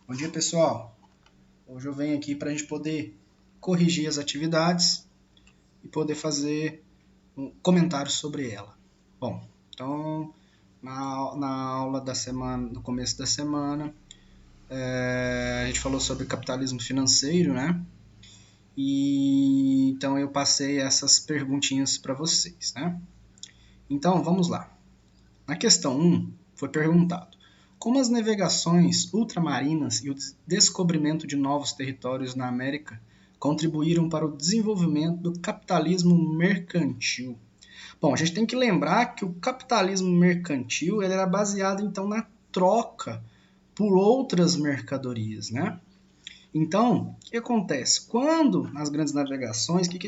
Bom dia, pessoal. Hoje eu venho aqui para a gente poder corrigir as atividades e poder fazer um comentário sobre ela. Bom, então, na aula da semana, no começo da semana, a gente falou sobre capitalismo financeiro, né? E então eu passei essas perguntinhas para vocês, né? Então, vamos lá. Na questão 1, foi perguntado: como as navegações ultramarinas e o descobrimento de novos territórios na América contribuíram para o desenvolvimento do capitalismo mercantil? Bom, a gente tem que lembrar que o capitalismo mercantil ele era baseado então na troca por outras mercadorias, né? Então, o que acontece? Quando nas grandes navegações, o que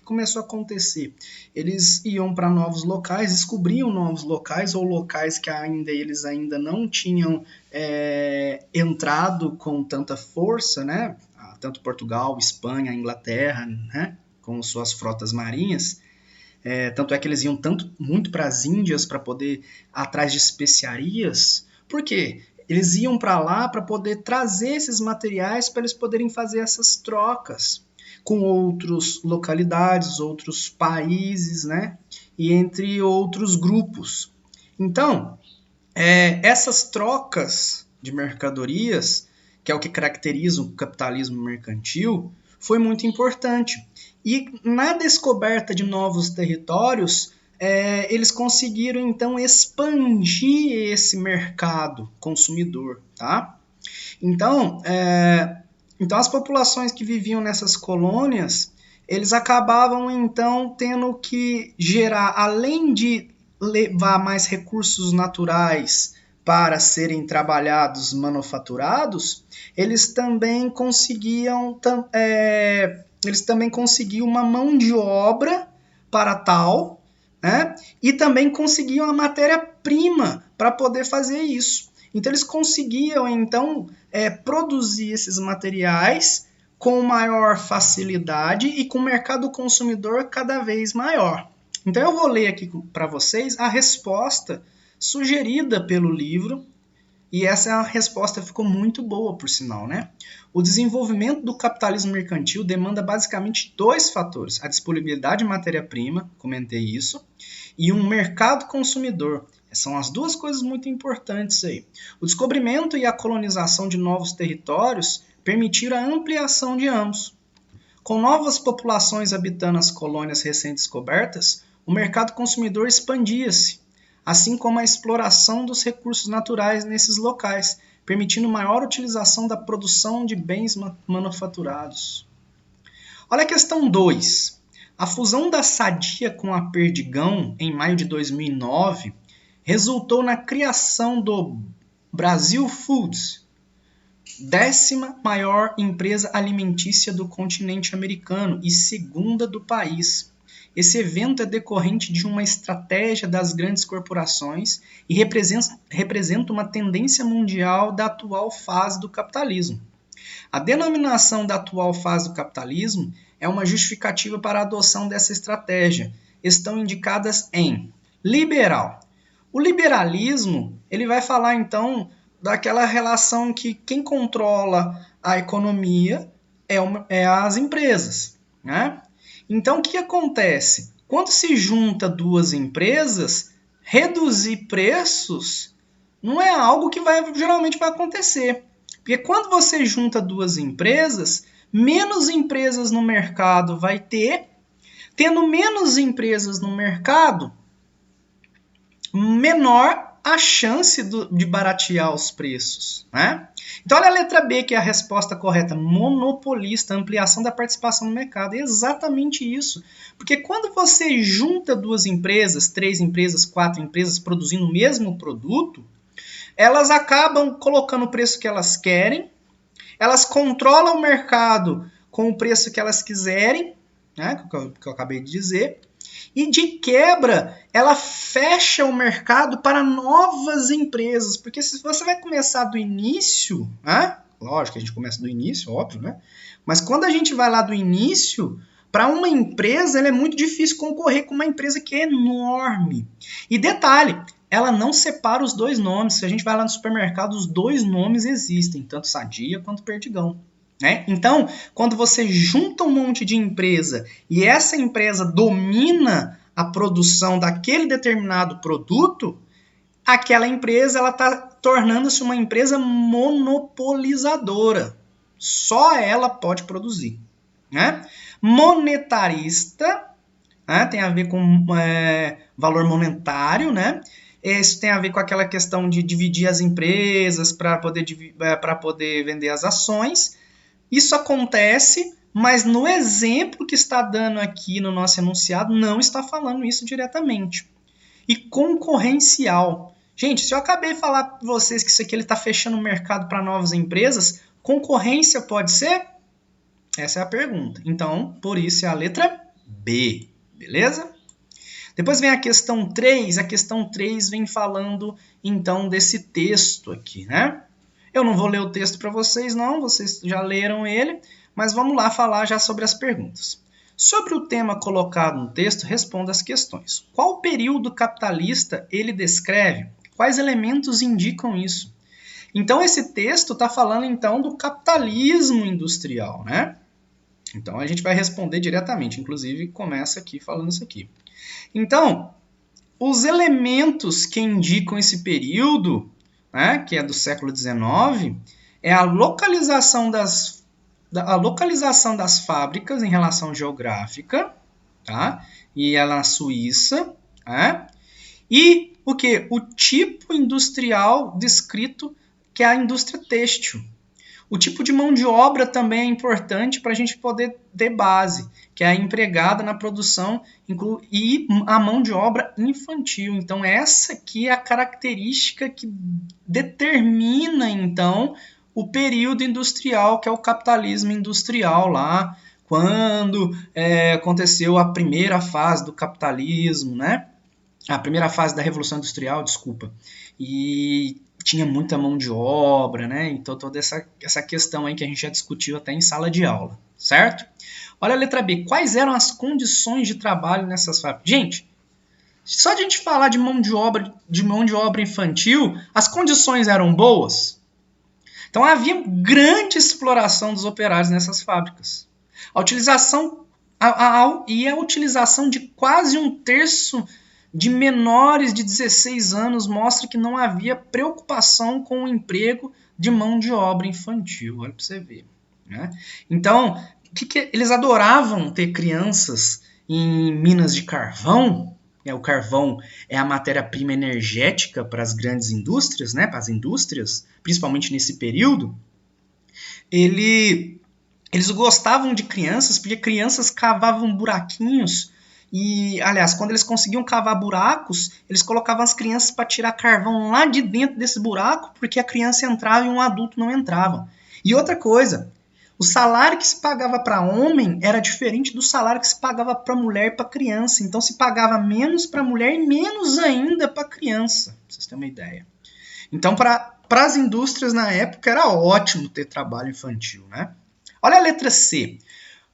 começou a acontecer? Eles iam para novos locais, descobriam novos locais ou locais que eles ainda não tinham entrado com tanta força, né? Tanto Portugal, Espanha, Inglaterra, né? Com suas frotas marinhas. Tanto é que eles iam muito para as Índias para poder atrás de especiarias. Por quê? Eles iam para lá para poder trazer esses materiais para eles poderem fazer essas trocas com outras localidades, outros países, né? E entre outros grupos. Então, essas trocas de mercadorias, que é o que caracteriza o capitalismo mercantil, foi muito importante. E na descoberta de novos territórios, eles conseguiram então expandir esse mercado consumidor, tá? Então, então as populações que viviam nessas colônias, eles acabavam então tendo que gerar, além de levar mais recursos naturais para serem trabalhados, manufaturados, eles também conseguiam uma mão de obra para tal, né? E também conseguiam a matéria-prima para poder fazer isso. Então eles conseguiam então produzir esses materiais com maior facilidade e com o mercado consumidor cada vez maior. Então eu vou ler aqui para vocês a resposta sugerida pelo livro, e essa resposta ficou muito boa, por sinal, né? O desenvolvimento do capitalismo mercantil demanda basicamente dois fatores: a disponibilidade de matéria-prima, comentei isso, e um mercado consumidor. São as duas coisas muito importantes aí. O descobrimento e a colonização de novos territórios permitiram a ampliação de ambos. Com novas populações habitando as colônias recém-descobertas, o mercado consumidor expandia-se, assim como a exploração dos recursos naturais nesses locais, permitindo maior utilização da produção de bens manufaturados. Olha a questão 2. A fusão da Sadia com a Perdigão, em maio de 2009, resultou na criação do Brasil Foods, 10ª maior empresa alimentícia do continente americano e segunda do país. Esse evento é decorrente de uma estratégia das grandes corporações e representa uma tendência mundial da atual fase do capitalismo. A denominação da atual fase do capitalismo é uma justificativa para a adoção dessa estratégia. Estão indicadas em liberal. O liberalismo, ele vai falar então daquela relação que quem controla a economia é as empresas, né? Então, o que acontece? Quando se junta duas empresas, reduzir preços não é algo que geralmente vai acontecer. Porque quando você junta duas empresas, menos empresas no mercado vai ter. Tendo menos empresas no mercado, menor a chance de baratear os preços, né? Então, olha a letra B, que é a resposta correta. Monopolista, ampliação da participação no mercado. É exatamente isso. Porque quando você junta duas empresas, 3 empresas, 4 empresas produzindo o mesmo produto, elas acabam colocando o preço que elas querem, elas controlam o mercado com o preço que elas quiserem, né, que eu acabei de dizer, e de quebra, ela fecha o mercado para novas empresas. Porque se você vai começar do início, né? Lógico que a gente começa do início, óbvio, né? Mas quando a gente vai lá do início, para uma empresa, é muito difícil concorrer com uma empresa que é enorme. E detalhe, ela não separa os dois nomes. Se a gente vai lá no supermercado, os dois nomes existem, tanto Sadia quanto Perdigão. Né? Então, quando você junta um monte de empresa e essa empresa domina a produção daquele determinado produto, aquela empresa está tornando-se uma empresa monopolizadora. Só ela pode produzir. Né? Monetarista, né? Tem a ver com valor monetário, né? Isso tem a ver com aquela questão de dividir as empresas para poder vender as ações. Isso acontece, mas no exemplo que está dando aqui no nosso enunciado, não está falando isso diretamente. E concorrencial. Gente, se eu acabei de falar para vocês que isso aqui está fechando o mercado para novas empresas, concorrência pode ser? Essa é a pergunta. Então, por isso é a letra B. Beleza? Depois vem a questão 3. A questão 3 vem falando, então, desse texto aqui, né? Eu não vou ler o texto para vocês, não. Vocês já leram ele. Mas vamos lá falar já sobre as perguntas. Sobre o tema colocado no texto, responda as questões. Qual período capitalista ele descreve? Quais elementos indicam isso? Então, esse texto está falando, então, do capitalismo industrial, né? Então, a gente vai responder diretamente. Inclusive, começa aqui falando isso aqui. Então, os elementos que indicam esse período, né, que é do século XIX, é a localização das fábricas em relação geográfica, tá? E ela na Suíça, né? E o que? O tipo industrial descrito, que é a indústria têxtil. O tipo de mão de obra também é importante para a gente poder ter base, que é a empregada na produção e a mão de obra infantil. Então, essa aqui é a característica que determina, então, o período industrial, que é o capitalismo industrial lá, quando aconteceu a primeira fase do capitalismo, né? A primeira fase da Revolução Industrial, desculpa. E tinha muita mão de obra, né? Então toda essa questão aí que a gente já discutiu até em sala de aula, certo? Olha a letra B. Quais eram as condições de trabalho nessas fábricas? Gente, só de a gente falar de mão de obra infantil, as condições eram boas? Então havia grande exploração dos operários nessas fábricas. A utilização de quase 1/3 de menores de 16 anos mostra que não havia preocupação com o emprego de mão de obra infantil. Olha para você ver. Né? Então, eles adoravam ter crianças em minas de carvão. O carvão é a matéria-prima energética para as grandes indústrias, né? Para as indústrias, principalmente nesse período. Eles gostavam de crianças, porque crianças cavavam buraquinhos. E, aliás, quando eles conseguiam cavar buracos, eles colocavam as crianças para tirar carvão lá de dentro desse buraco, porque a criança entrava e um adulto não entrava. E outra coisa, o salário que se pagava para homem era diferente do salário que se pagava para mulher e para criança. Então, se pagava menos para mulher e menos ainda para criança, pra vocês terem uma ideia. Então, para as indústrias na época, era ótimo ter trabalho infantil, né? Olha a letra C.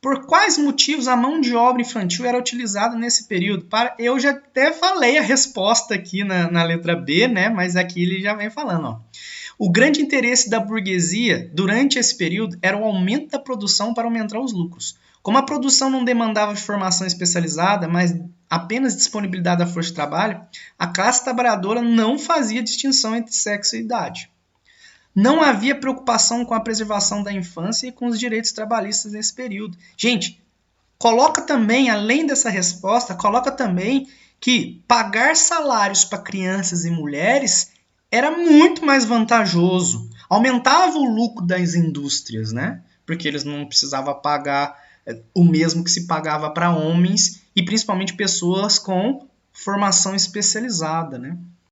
Por quais motivos a mão de obra infantil era utilizada nesse período? Eu já até falei a resposta aqui na letra B, né? Mas aqui ele já vem falando. Ó. O grande interesse da burguesia durante esse período era o aumento da produção para aumentar os lucros. Como a produção não demandava de formação especializada, mas apenas disponibilidade da força de trabalho, a classe trabalhadora não fazia distinção entre sexo e idade. Não havia preocupação com a preservação da infância e com os direitos trabalhistas nesse período. Gente, coloca também, além dessa resposta, coloca também que pagar salários para crianças e mulheres era muito mais vantajoso. Aumentava o lucro das indústrias, né? Porque eles não precisavam pagar o mesmo que se pagava para homens e principalmente pessoas com formação especializada, né?